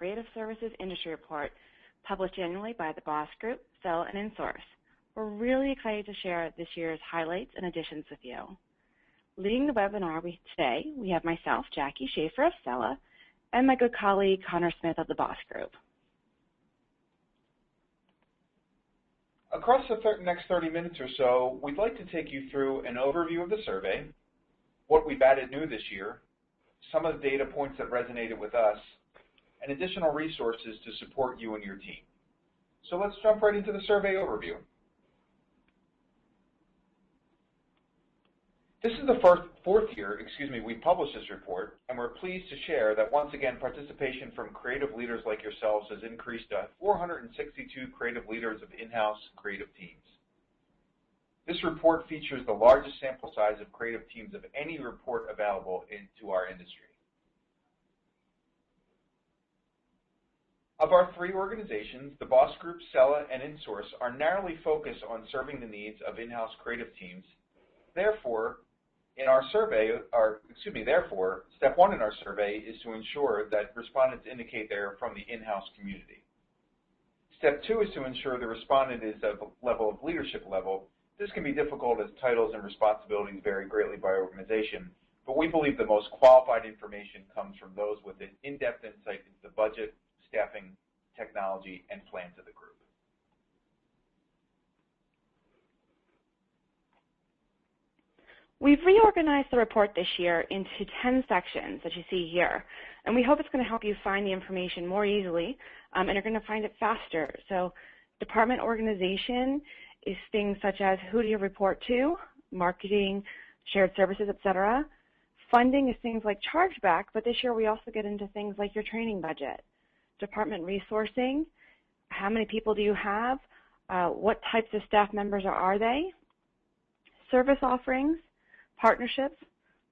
Creative Services Industry Report published annually by the BOSS Group, Cella and InSource. We're really excited to share this year's highlights and additions with you. Leading the webinar today, we have myself, Jackie Schaefer of Cella, and my good colleague, Connor Smith of the BOSS Group. Across the next 30 minutes or so, we'd like to take you through an overview of the survey, what we've added new this year, some of the data points that resonated with us, and additional resources to support you and your team. So let's jump right into the survey overview. This is the fourth year we published this report, and we're pleased to share that once again participation from creative leaders like yourselves has increased to 462 creative leaders of in-house creative teams. This report features the largest sample size of creative teams of any report available into our industry. Of our three organizations, the BOSS Group, Cella, and InSource are narrowly focused on serving the needs of in-house creative teams. Therefore, step one in our survey is to ensure that respondents indicate they are from the in-house community. Step two is to ensure the respondent is of level of leadership level. This can be difficult as titles and responsibilities vary greatly by organization, but we believe the most qualified information comes from those with an in-depth insight into the budget, staffing, technology, and plans of the group. We've reorganized the report this year into 10 sections that you see here, and we hope it's going to help you find the information more easily, and you're going to find it faster. So department organization is things such as who do you report to, marketing, shared services, etc. Funding is things like chargeback, but this year we also get into things like your training budget. Department resourcing, how many people do you have, what types of staff members are they, service offerings, partnerships,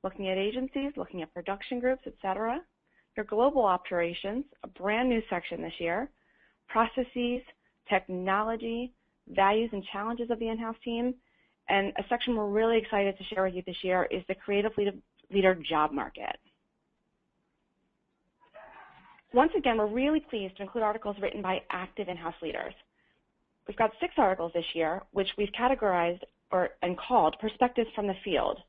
looking at agencies, looking at production groups, etc. Your global operations, a brand new section this year, processes, technology, values and challenges of the in-house team, and a section we're really excited to share with you this year is the creative leader job market. Once again, we're really pleased to include articles written by active in-house leaders. We've got 6 articles this year, which we've categorized and called Perspectives from the Field.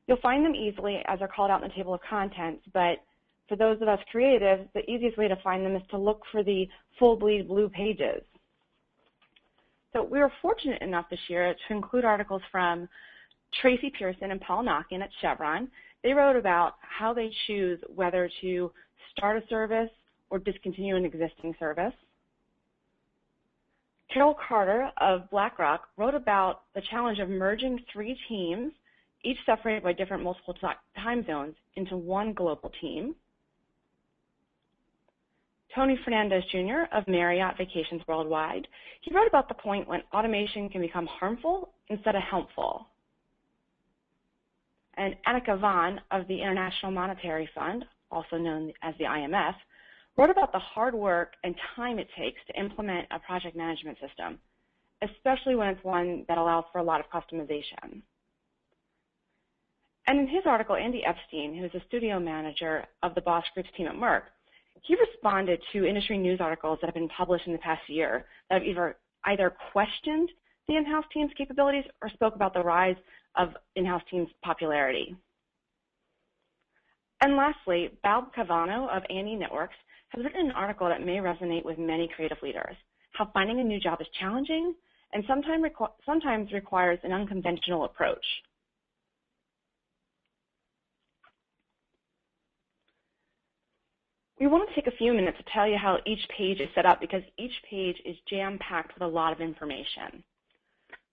You'll find them easily as they're called out in the table of contents, but for those of us creatives, the easiest way to find them is to look for the full bleed blue pages. So we were fortunate enough this year to include articles from Tracy Pearson and Paul Knockin at Chevron. They wrote about how they choose whether to start a service or discontinue an existing service. Carol Carter of BlackRock wrote about the challenge of merging 3 teams, each separated by different multiple time zones, into one global team. Tony Fernandez Jr. of Marriott Vacations Worldwide, he wrote about the point when automation can become harmful instead of helpful. And Annika Vaughn of the International Monetary Fund, also known as the IMF, wrote about the hard work and time it takes to implement a project management system, especially when it's one that allows for a lot of customization. And in his article, Andy Epstein, who is a studio manager of the BOSS Group's team at Merck, he responded to industry news articles that have been published in the past year that have either questioned the in-house team's capabilities or spoke about the rise of in-house teams' popularity. And lastly, Bob Cavano of A&E Networks has written an article that may resonate with many creative leaders, how finding a new job is challenging and sometimes requires an unconventional approach. We want to take a few minutes to tell you how each page is set up because each page is jam-packed with a lot of information.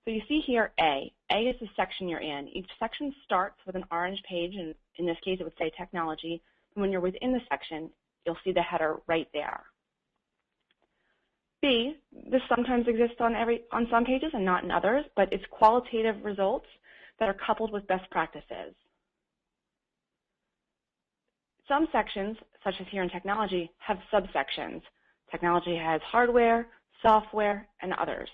So you see here A. A is the section you're in. Each section starts with an orange page, and in this case it would say technology. And when you're within the section, you'll see the header right there. B, this sometimes exists on some pages and not in others, but it's qualitative results that are coupled with best practices. Some sections, such as here in technology, have subsections. Technology has hardware, software, and others.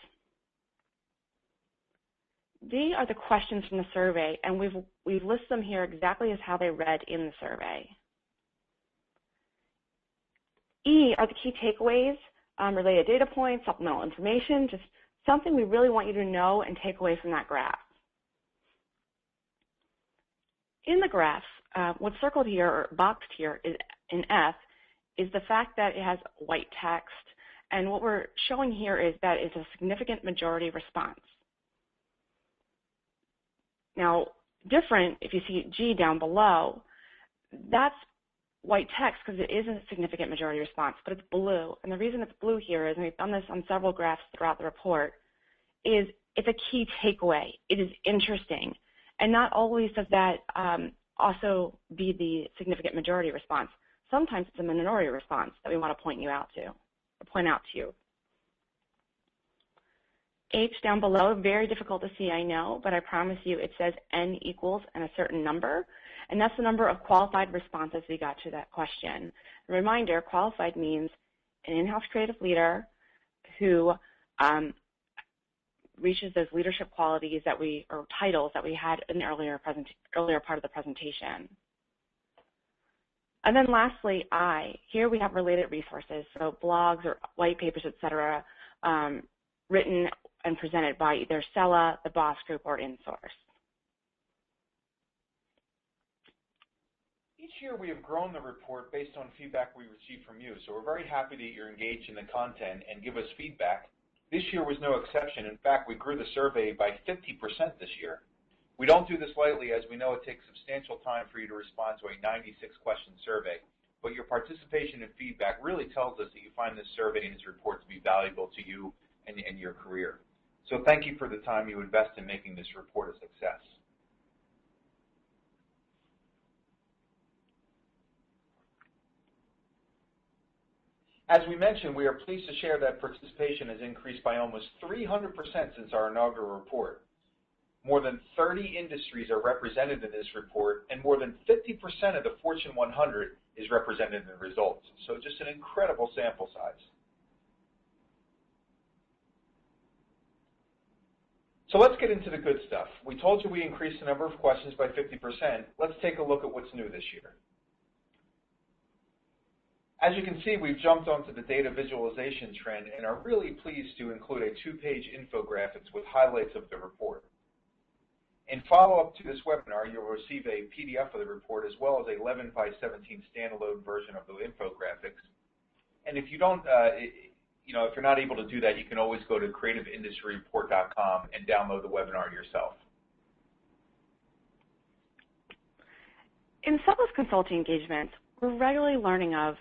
D are the questions from the survey, and we've listed them here exactly as how they read in the survey. E are the key takeaways, related data points, supplemental information, just something we really want you to know and take away from that graph. In the graph, what's circled here or boxed here is in F is the fact that it has white text, and what we're showing here is that it's a significant majority response. Now, different, if you see G down below, that's white text because it is a significant majority response, but it's blue. And the reason it's blue here is, and we've done this on several graphs throughout the report, is it's a key takeaway. It is interesting. And not always does that also be the significant majority response. Sometimes it's a minority response that we want to point out to you. H down below, very difficult to see, I know, but I promise you it says N equals and a certain number, and that's the number of qualified responses we got to that question. A reminder, qualified means an in-house creative leader who reaches those leadership qualities that or titles that we had in the earlier part of the presentation. And then lastly, I. Here we have related resources, so blogs or white papers, et cetera, written and presented by either Cella, the Boss Group, or InSource. Each year we have grown the report based on feedback we receive from you, so we're very happy that you're engaged in the content and give us feedback. This year was no exception. In fact, we grew the survey by 50% this year. We don't do this lightly, as we know it takes substantial time for you to respond to a 96-question survey, but your participation and feedback really tells us that you find this survey and this report to be valuable to you and your career. So thank you for the time you invest in making this report a success. As we mentioned, we are pleased to share that participation has increased by almost 300% since our inaugural report. More than 30 industries are represented in this report, and more than 50% of the Fortune 100 is represented in the results. So just an incredible sample size. So let's get into the good stuff. We told you we increased the number of questions by 50%. Let's take a look at what's new this year. As you can see, we've jumped onto the data visualization trend and are really pleased to include a 2-page infographics with highlights of the report. In follow-up to this webinar, you'll receive a PDF of the report as well as a 11 by 17 standalone version of the infographics. And if you don't, if you're not able to do that, you can always go to creativeindustryreport.com and download the webinar yourself. In Cella's consulting engagements, we're regularly learning of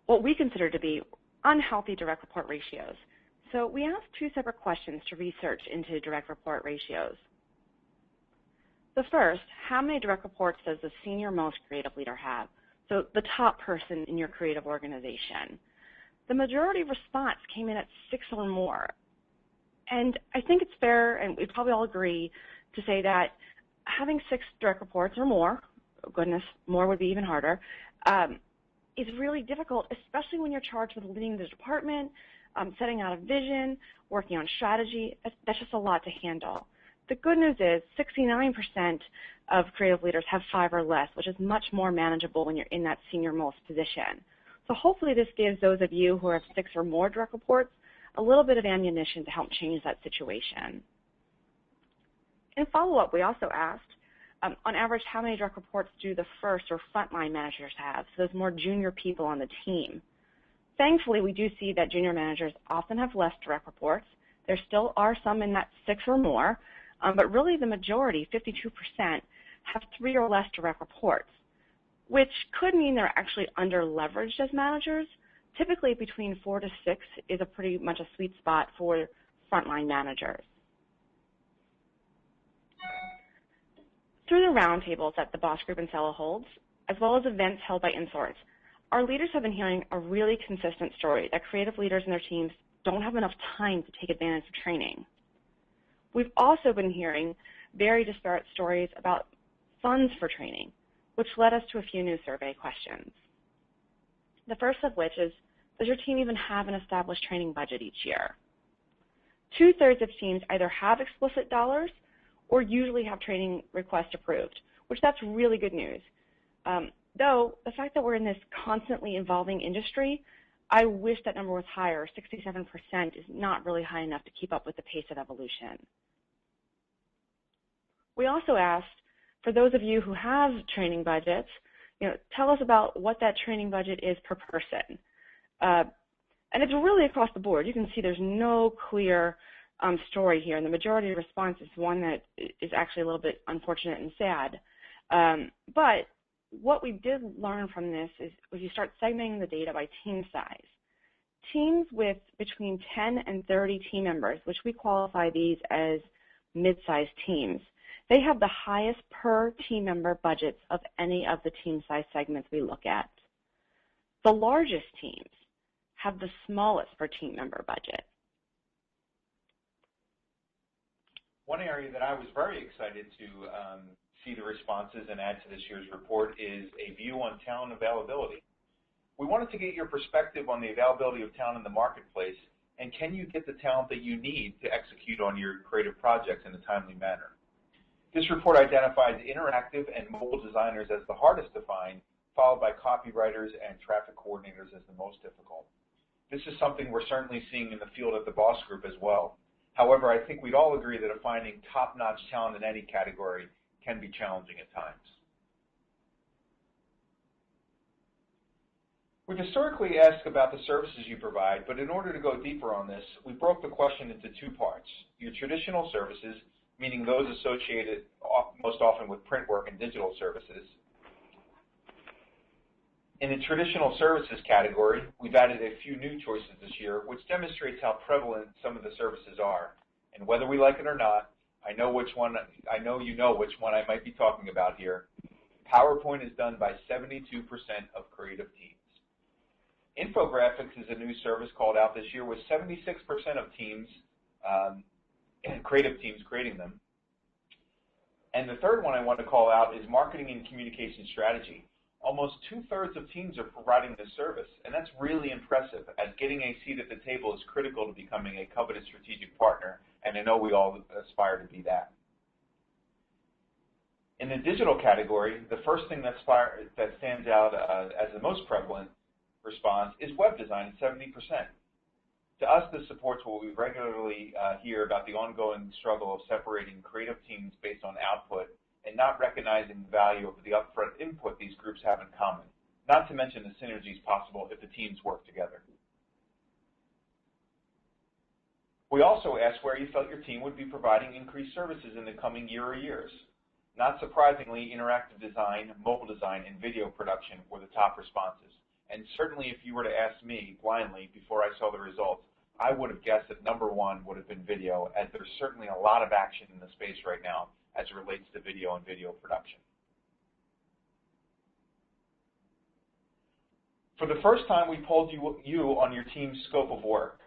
what we consider to be unhealthy direct report ratios. So we asked 2 separate questions to research into direct report ratios. The first, how many direct reports does the senior-most creative leader have? So the top person in your creative organization. The majority response came in at 6 or more. And I think it's fair, and we probably all agree, to say that having 6 direct reports or more, oh goodness, more would be even harder, is really difficult, especially when you're charged with leading the department, setting out a vision, working on strategy. That's just a lot to handle. The good news is 69% of creative leaders have 5 or less, which is much more manageable when you're in that senior-most position. So hopefully this gives those of you who have 6 or more direct reports a little bit of ammunition to help change that situation. In follow-up, we also asked, on average, how many direct reports do the first or frontline managers have, so those more junior people on the team? Thankfully, we do see that junior managers often have less direct reports. There still are some in that 6 or more, but really the majority, 52%, have 3 or less direct reports, which could mean they're actually under-leveraged as managers. Typically, between 4 to 6 is pretty much a sweet spot for frontline managers. Through the roundtables that the Boss Group and Cella holds, as well as events held by InSource, our leaders have been hearing a really consistent story that creative leaders and their teams don't have enough time to take advantage of training. We've also been hearing very disparate stories about funds for training, which led us to a few new survey questions. The first of which is, does your team even have an established training budget each year? 2/3 of teams either have explicit dollars or usually have training requests approved, which that's really good news. Though the fact that we're in this constantly evolving industry, I wish that number was higher. 67% is not really high enough to keep up with the pace of evolution. We also asked, for those of you who have training budgets, tell us about what that training budget is per person. And it's really across the board. You can see there's no clear story here, and the majority of response is one that is actually a little bit unfortunate and sad. But what we did learn from this is you start segmenting the data by team size. Teams with between 10 and 30 team members, which we qualify these as mid-sized teams, they have the highest per team member budgets of any of the team size segments we look at. The largest teams have the smallest per team member budget. One area that I was very excited to see the responses and add to this year's report is a view on talent availability. We wanted to get your perspective on the availability of talent in the marketplace, and can you get the talent that you need to execute on your creative projects in a timely manner. This report identifies interactive and mobile designers as the hardest to find, followed by copywriters and traffic coordinators as the most difficult. This is something we're certainly seeing in the field at the Boss Group as well. However, I think we'd all agree that finding top-notch talent in any category can be challenging at times. We've historically asked about the services you provide, but in order to go deeper on this, we broke the question into two parts. Your traditional services, meaning those associated most often with print work and digital services. In the traditional services category, we've added a few new choices this year, which demonstrates how prevalent some of the services are. And whether we like it or not, I know you know which one I might be talking about here. PowerPoint is done by 72% of creative teams. Infographics is a new service called out this year with 76% of teams and creative teams creating them. And the third one I want to call out is marketing and communication strategy. Almost 2/3 of teams are providing this service, and that's really impressive, as getting a seat at the table is critical to becoming a coveted strategic partner, and I know we all aspire to be that. In the digital category, the first thing that stands out as the most prevalent response is web design at 70%. To us, this supports what we regularly hear about the ongoing struggle of separating creative teams based on output and not recognizing the value of the upfront input these groups have in common, not to mention the synergies possible if the teams work together. We also asked where you felt your team would be providing increased services in the coming year or years. Not surprisingly, interactive design, mobile design, and video production were the top responses. And certainly if you were to ask me blindly before I saw the results, I would have guessed that number one would have been video, as there's certainly a lot of action in the space right now as it relates to video and video production. For the first time, we polled you on your team's scope of work.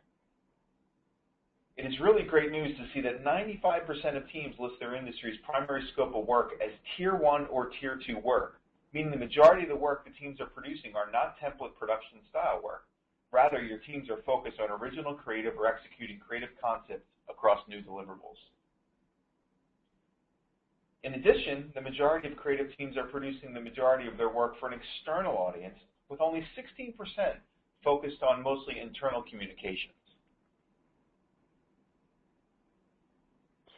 It is really great news to see that 95% of teams list their industry's primary scope of work as Tier 1 or Tier 2 work, meaning the majority of the work the teams are producing are not template production style work. Rather, your teams are focused on original creative or executing creative concepts across new deliverables. In addition, the majority of creative teams are producing the majority of their work for an external audience, with only 16% focused on mostly internal communications.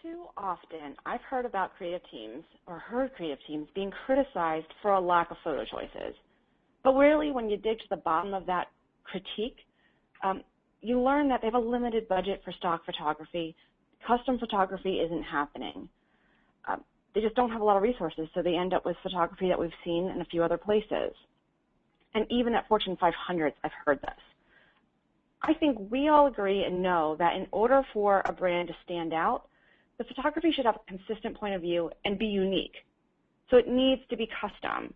Too often, I've heard about creative teams, or heard creative teams, being criticized for a lack of photo choices. But really, when you dig to the bottom of that critique, you learn that they have a limited budget for stock photography. Custom photography isn't happening. They just don't have a lot of resources, so they end up with photography that we've seen in a few other places. And even at Fortune 500s, I've heard this. I think we all agree and know that in order for a brand to stand out, the photography should have a consistent point of view and be unique. So it needs to be custom.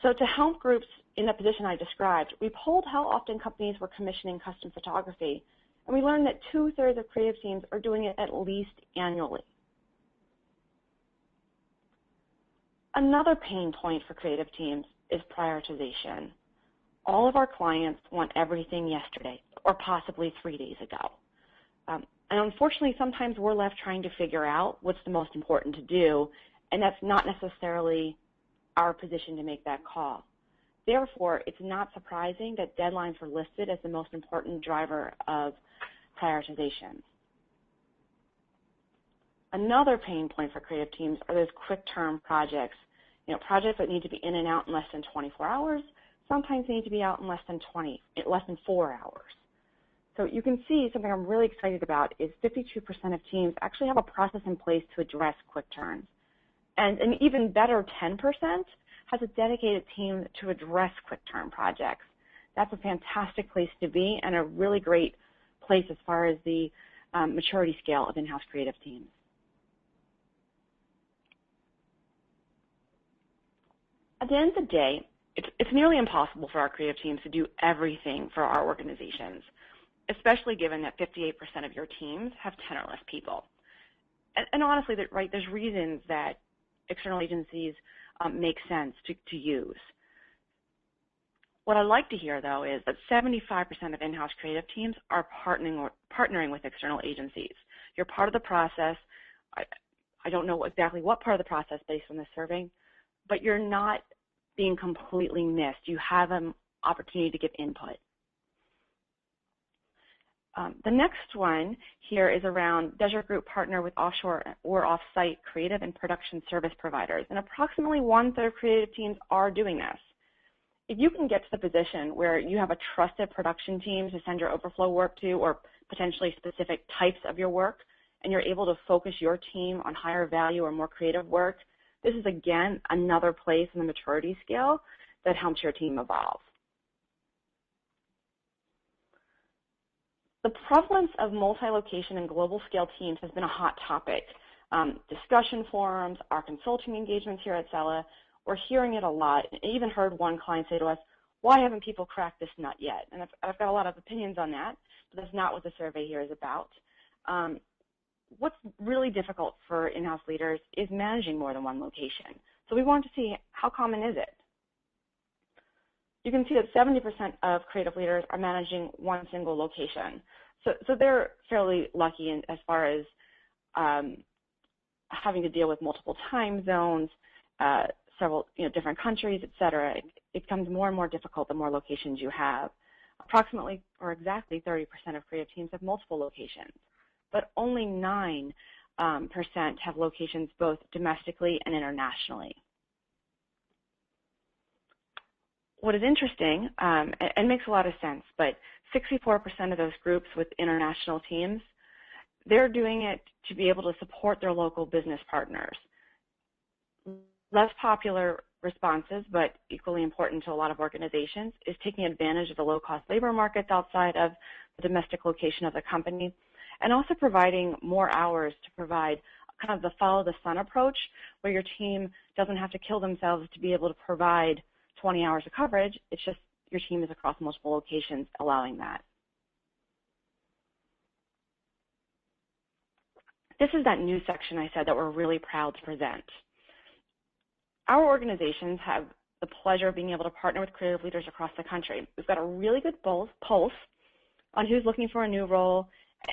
So to help groups in the position I described, we polled how often companies were commissioning custom photography, and we learned that 2/3 of creative teams are doing it at least annually. Another pain point for creative teams is prioritization. All of our clients want everything yesterday, or possibly 3 days ago. And unfortunately, sometimes we're left trying to figure out what's the most important to do, and that's not necessarily our position to make that call. Therefore, it's not surprising that deadlines were listed as the most important driver of prioritization. Another pain point for creative teams are those quick-term projects. Projects that need to be in and out in less than 24 hours, sometimes need to be out in less than 4 hours. So you can see something I'm really excited about is 52% of teams actually have a process in place to address quick turns. And an even better 10% has a dedicated team to address quick-term projects. That's a fantastic place to be and a really great place as far as the maturity scale of in-house creative teams. At the end of the day, it's nearly impossible for our creative teams to do everything for our organizations, especially given that 58% of your teams have 10 or less people. And honestly, there's reasons that external agencies make sense to use. What I'd like to hear, though, is that 75% of in-house creative teams are partnering with external agencies. You're part of the process. I don't know exactly what part of the process based on this survey, but you're not being completely missed. You have an opportunity to give input. The next one here is around, does your group partner with offshore or off-site creative and production service providers? And approximately 1/3 of creative teams are doing this. If you can get to the position where you have a trusted production team to send your overflow work to, or potentially specific types of your work, and you're able to focus your team on higher value or more creative work, this is, again, another place in the maturity scale that helps your team evolve. The prevalence of multi-location and global scale teams has been a hot topic. Discussion forums, our consulting engagements here at Cella, we're hearing it a lot. I even heard one client say to us, why haven't people cracked this nut yet? And I've got a lot of opinions on that, but that's not what the survey here is about. What's really difficult for in-house leaders is managing more than one location. So we want to see, how common is it? You can see that 70% of creative leaders are managing one single location. So they're fairly lucky as far as having to deal with multiple time zones, several different countries, et cetera. It becomes more and more difficult the more locations you have. Approximately, or exactly 30% of creative teams have multiple locations, but only 9% have locations both domestically and internationally. What is interesting, and makes a lot of sense, but 64% of those groups with international teams, they're doing it to be able to support their local business partners. Less popular responses, but equally important to a lot of organizations, is taking advantage of the low-cost labor markets outside of the domestic location of the company, and also providing more hours to provide kind of the follow-the-sun approach, where your team doesn't have to kill themselves to be able to provide 20 hours of coverage. It's just your team is across multiple locations allowing that. This is that new section I said that we're really proud to present. Our organizations have the pleasure of being able to partner with creative leaders across the country. We've got a really good pulse on who's looking for a new role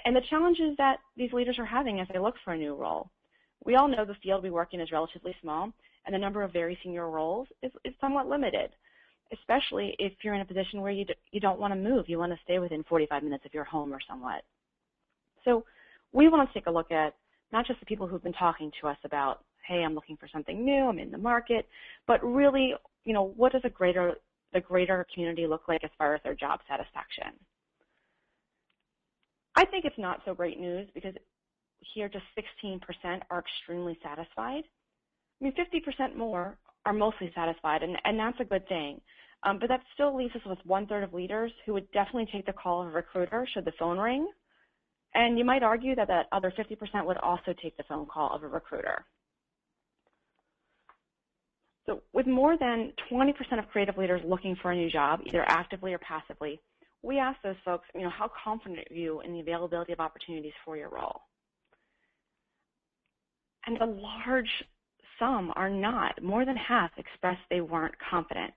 and the challenges that these leaders are having as they look for a new role. We all know the field we work in is relatively small, and the number of very senior roles is somewhat limited, especially if you're in a position where you don't want to move. You want to stay within 45 minutes of your home or somewhat. So we want to take a look at not just the people who've been talking to us about, hey, I'm looking for something new, I'm in the market, but really, what does the greater community look like as far as their job satisfaction? I think it's not so great news, because here just 16% are extremely satisfied. I mean, 50% more are mostly satisfied, and that's a good thing. But that still leaves us with 1/3 of leaders who would definitely take the call of a recruiter should the phone ring. And you might argue that that other 50% would also take the phone call of a recruiter. So with more than 20% of creative leaders looking for a new job, either actively or passively, we ask those folks, how confident are you in the availability of opportunities for your role? And a large some are not. More than half expressed they weren't confident.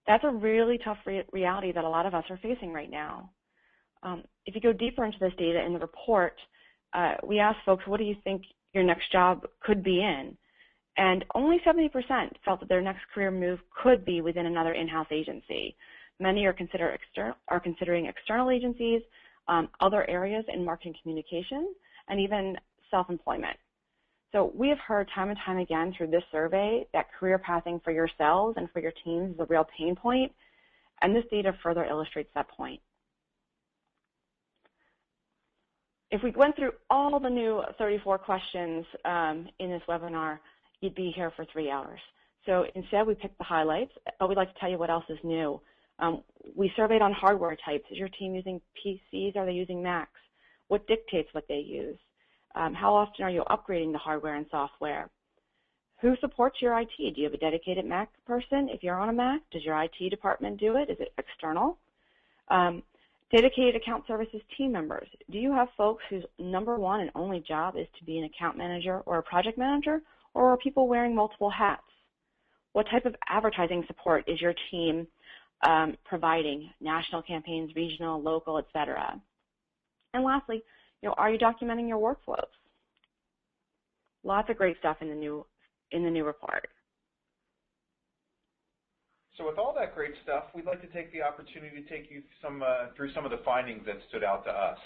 That's a really tough reality that a lot of us are facing right now. If you go deeper into this data in the report, we asked folks, what do you think your next job could be in? And only 70% felt that their next career move could be within another in-house agency. Many are considering external agencies, other areas in marketing communication, and even self-employment. So we have heard time and time again through this survey that career pathing for yourselves and for your teams is a real pain point, and this data further illustrates that point. If we went through all the new 34 questions in this webinar, you'd be here for 3 hours. So instead, we picked the highlights, but we'd like to tell you what else is new. We surveyed on hardware types. Is your team using PCs? Are they using Macs? What dictates what they use? How often are you upgrading the hardware and software? Who supports your IT? Do you have a dedicated Mac person? If you're on a Mac, does your IT department do it? Is it external? Dedicated account services team members. Do you have folks whose number one and only job is to be an account manager or a project manager, or are people wearing multiple hats? What type of advertising support is your team providing? National campaigns, regional, local, etc. And lastly, are you documenting your workflows? Lots of great stuff in the new report. So with all that great stuff, we'd like to take the opportunity to take you through some of the findings that stood out to us.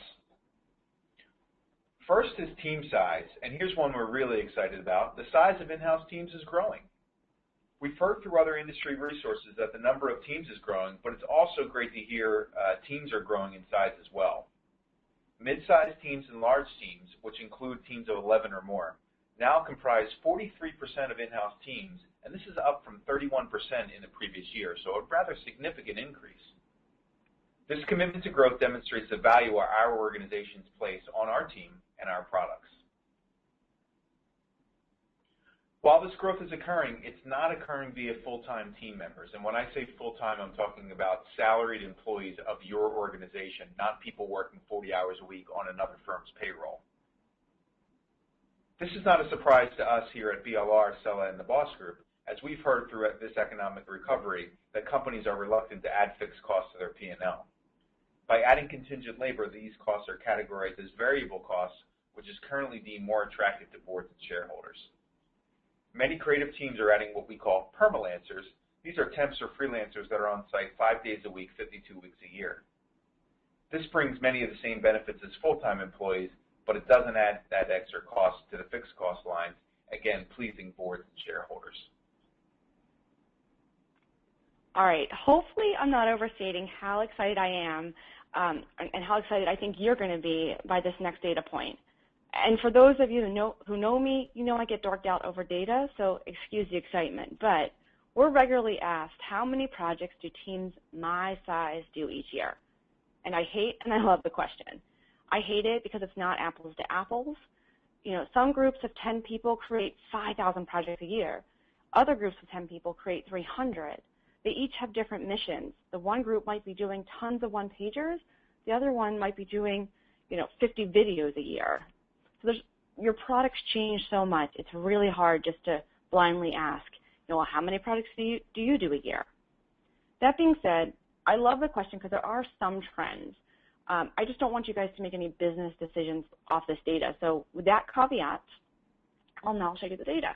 First is team size, and here's one we're really excited about. The size of in-house teams is growing. We've heard through other industry resources that the number of teams is growing, but it's also great to hear teams are growing in size as well. Mid-sized teams and large teams, which include teams of 11 or more, now comprise 43% of in-house teams, and this is up from 31% in the previous year, so a rather significant increase. This commitment to growth demonstrates the value our organizations place on our team and our products. While this growth is occurring, it's not occurring via full-time team members. And when I say full-time, I'm talking about salaried employees of your organization, not people working 40 hours a week on another firm's payroll. This is not a surprise to us here at BLR, Cella, and the Boss Group, as we've heard throughout this economic recovery that companies are reluctant to add fixed costs to their P&L. By adding contingent labor, these costs are categorized as variable costs, which is currently deemed more attractive to boards and shareholders. Many creative teams are adding what we call permalancers. These are temps or freelancers that are on site 5 days a week, 52 weeks a year. This brings many of the same benefits as full-time employees, but it doesn't add that extra cost to the fixed cost lines, again, pleasing boards and shareholders. All right, hopefully I'm not overstating how excited I am and how excited I think you're going to be by this next data point. And for those of you who know me, I get dorked out over data, so excuse the excitement. But we're regularly asked, how many projects do teams my size do each year? And I hate and I love the question. I hate it because it's not apples to apples. Some groups of 10 people create 5,000 projects a year. Other groups of 10 people create 300. They each have different missions. The one group might be doing tons of one-pagers. The other one might be doing, 50 videos a year. So your products change so much. It's really hard just to blindly ask, how many products do you do a year? That being said, I love the question because there are some trends. I just don't want you guys to make any business decisions off this data. So with that caveat, I'll now show you the data.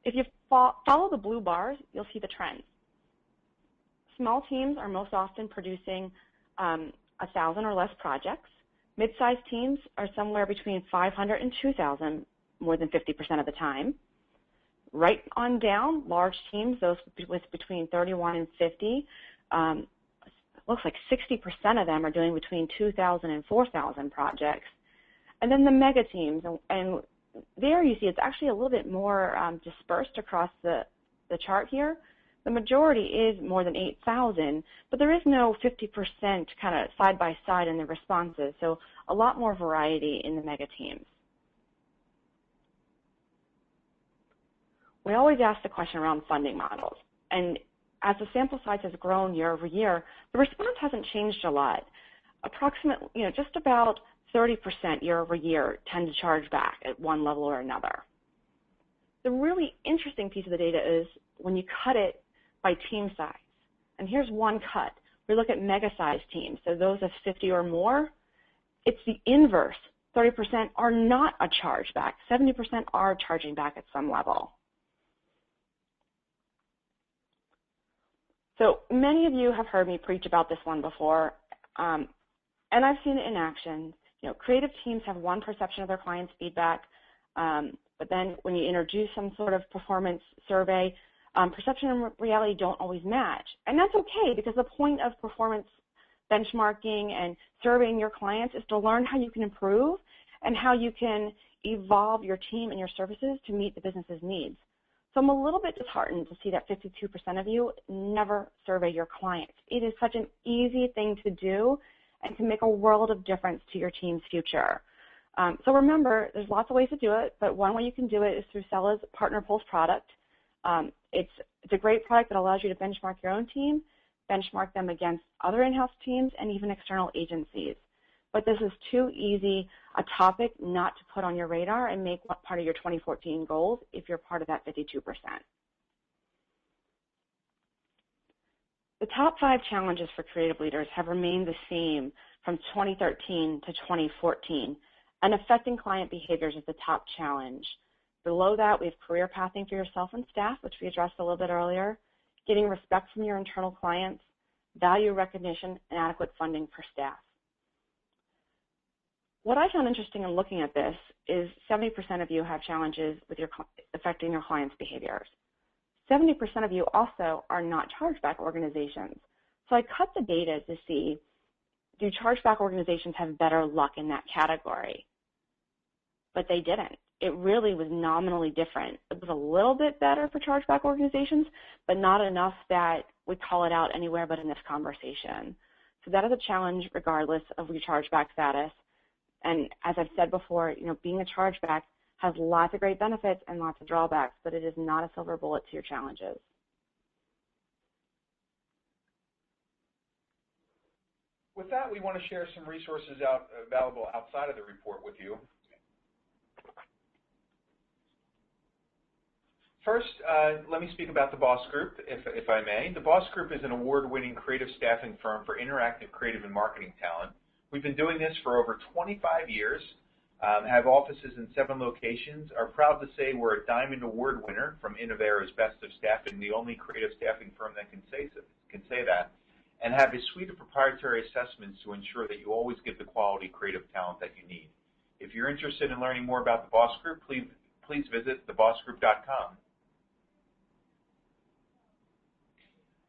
If you follow the blue bars, you'll see the trends. Small teams are most often producing 1,000 or less projects. Mid-sized teams are somewhere between 500 and 2,000 more than 50% of the time. Right on down, large teams, those with between 31 and 50, looks like 60% of them are doing between 2,000 and 4,000 projects. And then the mega teams, and there you see it's actually a little bit more dispersed across the chart here. The majority is more than 8,000, but there is no 50% kind of side-by-side in the responses, so a lot more variety in the mega teams. We always ask the question around funding models, and as the sample size has grown year over year, the response hasn't changed a lot. Approximately, just about 30% year over year tend to charge back at one level or another. The really interesting piece of the data is when you cut it by team size. And here's one cut. We look at mega-sized teams, so those of 50 or more. It's the inverse 30% are not a chargeback. 70% are charging back at some level. So many of you have heard me preach about this one before, and I've seen it in action. You know, creative teams have one perception of their clients' feedback, but then when you introduce some sort of performance survey, perception and reality don't always match. And that's okay, because the point of performance benchmarking and surveying your clients is to learn how you can improve and how you can evolve your team and your services to meet the business's needs. So I'm a little bit disheartened to see that 52% of you never survey your clients. It is such an easy thing to do and can make a world of difference to your team's future. So remember, there's lots of ways to do it, but one way you can do it is through Cella's Partner Pulse product. It's a great product that allows you to benchmark your own team, benchmark them against other in-house teams, and even external agencies. But this is too easy a topic not to put on your radar and make one part of your 2014 goals if you're part of that 52%. The top 5 challenges for creative leaders have remained the same from 2013 to 2014, and affecting client behaviors is the top challenge. Below that, we have career pathing for yourself and staff, which we addressed a little bit earlier, getting respect from your internal clients, value recognition, and adequate funding for staff. What I found interesting in looking at this is 70% of you have challenges with affecting your clients' behaviors. 70% of you also are not chargeback organizations. So I cut the data to see, do chargeback organizations have better luck in that category? But they didn't. It really was nominally different. It was a little bit better for chargeback organizations, but not enough that we call it out anywhere but in this conversation. So that is a challenge regardless of your chargeback status. And as I've said before, you know, being a chargeback has lots of great benefits and lots of drawbacks, but it is not a silver bullet to your challenges. With that, we want to share some resources available outside of the report with you. First, let me speak about the Boss Group, if I may. The Boss Group is an award-winning creative staffing firm for interactive creative and marketing talent. We've been doing this for over 25 years, have offices in 7 locations, are proud to say we're a Diamond Award winner from Innovera's Best of Staffing, the only creative staffing firm that can say that, and have a suite of proprietary assessments to ensure that you always get the quality creative talent that you need. If you're interested in learning more about the Boss Group, please visit thebossgroup.com.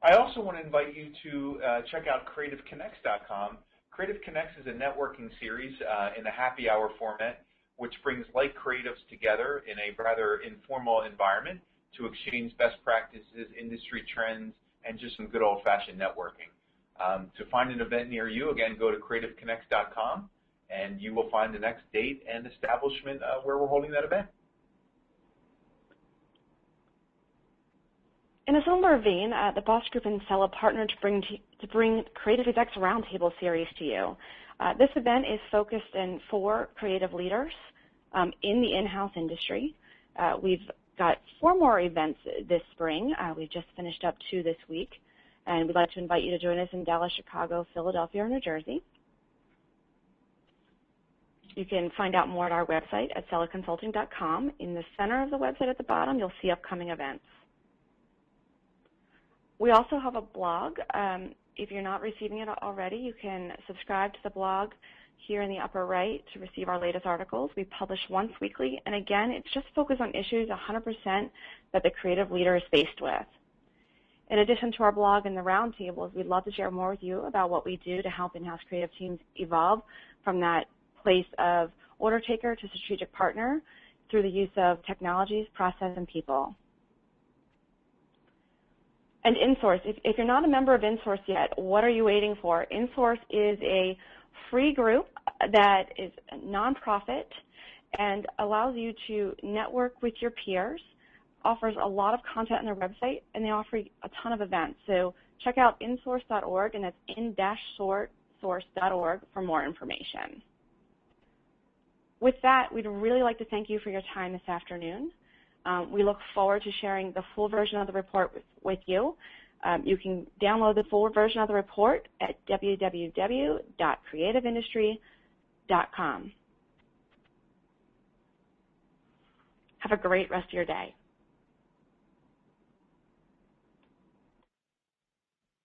I also want to invite you to check out CreativeConnects.com. Creative Connects is a networking series in a happy hour format, which brings like creatives together in a rather informal environment to exchange best practices, industry trends, and just some good old-fashioned networking. To find an event near you, again, go to CreativeConnects.com, and you will find the next date and establishment where we're holding that event. In a similar vein, the Boss Group and Cella partnered to bring Creative Execs Roundtable series to you. This event is focused for creative leaders in the in-house industry. We've got 4 more events this spring. We've just finished up 2 this week, and we'd like to invite you to join us in Dallas, Chicago, Philadelphia, or New Jersey. You can find out more at our website at cellaconsulting.com. In the center of the website at the bottom, you'll see upcoming events. We also have a blog. If you're not receiving it already, you can subscribe to the blog here in the upper right to receive our latest articles. We publish once weekly, and again, it's just focused on issues 100% that the creative leader is faced with. In addition to our blog and the roundtables, we'd love to share more with you about what we do to help in-house creative teams evolve from that place of order taker to strategic partner through the use of technologies, process, and people. And InSource, if you're not a member of InSource yet, what are you waiting for? InSource is a free group that is a nonprofit and allows you to network with your peers, offers a lot of content on their website, and they offer a ton of events. So check out insource.org, and that's in-source.org for more information. With that, we'd really like to thank you for your time this afternoon. We look forward to sharing the full version of the report with you. You can download the full version of the report at www.creativeindustry.com. Have a great rest of your day.